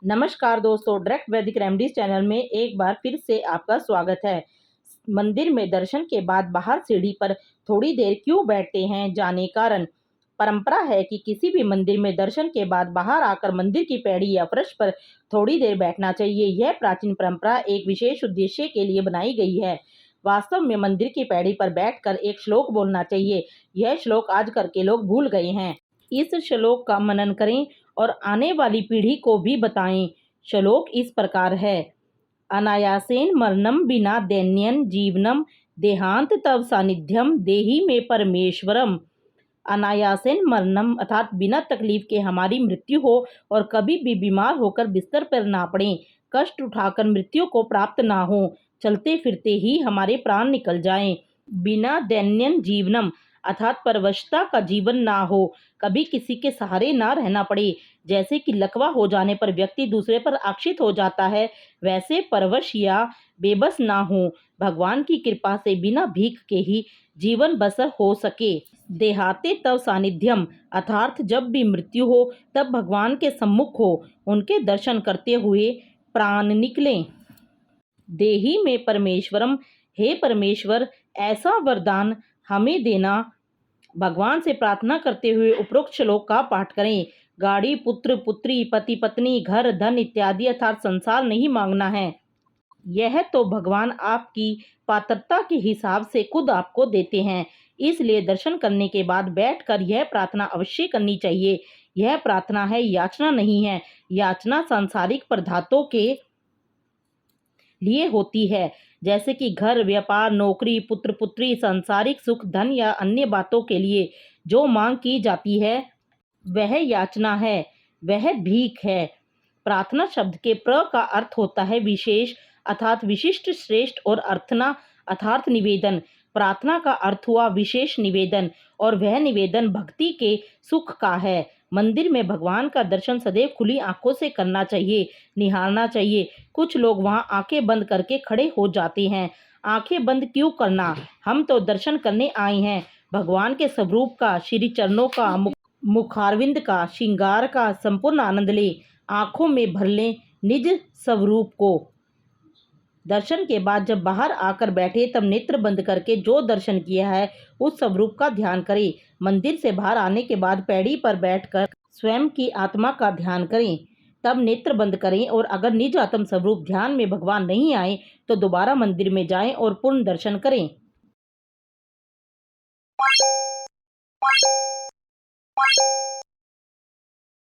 नमस्कार दोस्तों, डायरेक्ट वैदिक रेमेडीज चैनल में एक बार फिर से आपका स्वागत है। मंदिर में दर्शन के बाद बाहर सीढ़ी पर थोड़ी देर क्यों बैठते हैं, जाने कारण। परंपरा है कि किसी भी मंदिर में दर्शन के बाद बाहर आकर मंदिर की पैड़ी या फर्श पर थोड़ी देर बैठना चाहिए। यह प्राचीन परंपरा एक विशेष उद्देश्य के लिए बनाई गई है। वास्तव में मंदिर की पैड़ी पर बैठकर एक श्लोक बोलना चाहिए। यह श्लोक आजकल के लोग भूल गए हैं। इस श्लोक का मनन करें और आने वाली पीढ़ी को भी बताएं। श्लोक इस प्रकार है। अनायासेन मरणम विना दैन्यन जीवनम देहांत तव सानिध्यम देहि में परमेश्वरम। अनायासेन मरणम अर्थात बिना तकलीफ के हमारी मृत्यु हो और कभी भी बीमार होकर बिस्तर पर ना पड़े, कष्ट उठाकर मृत्यु को प्राप्त ना हो, चलते फिरते ही हमारे प्राण निकल जाएं। बिना दैन्यन जीवनम अर्थात परवशता का जीवन ना हो, कभी किसी के सहारे ना रहना पड़े। जैसे कि लकवा हो जाने पर व्यक्ति दूसरे पर आश्रित हो जाता है, वैसे परवश या बेबस ना हो, भगवान की कृपा से बिना भीख के ही जीवन बसर हो सके। देहाते तव सानिध्यम अर्थात जब भी मृत्यु हो तब भगवान के सम्मुख हो, उनके दर्शन करते हुए प्राण निकलें। देहि में परमेश्वरम, हे परमेश्वर ऐसा वरदान हमें देना। भगवान से प्रार्थना करते हुए उपरोक्त श्लोक का पाठ करें। गाड़ी, पुत्र पुत्री, पति पत्नी, घर, धन इत्यादि अर्थात संसार नहीं मांगना है। यह तो भगवान आपकी पात्रता के हिसाब से खुद आपको देते हैं। इसलिए दर्शन करने के बाद बैठकर यह प्रार्थना अवश्य करनी चाहिए। यह प्रार्थना है, याचना नहीं है। याचना सांसारिक पदार्थों के लिए होती है, जैसे कि घर, व्यापार, नौकरी, पुत्र पुत्री, सांसारिक सुख, धन या अन्य बातों के लिए जो मांग की जाती है वह याचना है, वह भीख है। प्रार्थना शब्द के प्र का अर्थ होता है विशेष अर्थात विशिष्ट, श्रेष्ठ और अर्थना अर्थात निवेदन। प्रार्थना का अर्थ हुआ विशेष निवेदन और वह निवेदन भक्ति के सुख का है। मंदिर में भगवान का दर्शन सदैव खुली आंखों से करना चाहिए, निहारना चाहिए। कुछ लोग वहां आंखें बंद करके खड़े हो जाते हैं। आंखें बंद क्यों करना, हम तो दर्शन करने आए हैं। भगवान के स्वरूप का, श्री चरणों का, मुखारविंद का, श्रृंगार का संपूर्ण आनंद ले। आंखों में भर लें निज स्वरूप को। दर्शन के बाद जब बाहर आकर बैठे तब नेत्र बंद करके जो दर्शन किया है उस स्वरूप का ध्यान करें। मंदिर से बाहर आने के बाद पैड़ी पर बैठकर स्वयं की आत्मा का ध्यान करें, तब नेत्र बंद करें और अगर निज आत्म स्वरूप ध्यान में भगवान नहीं आए तो दोबारा मंदिर में जाएं और पूर्ण दर्शन करें।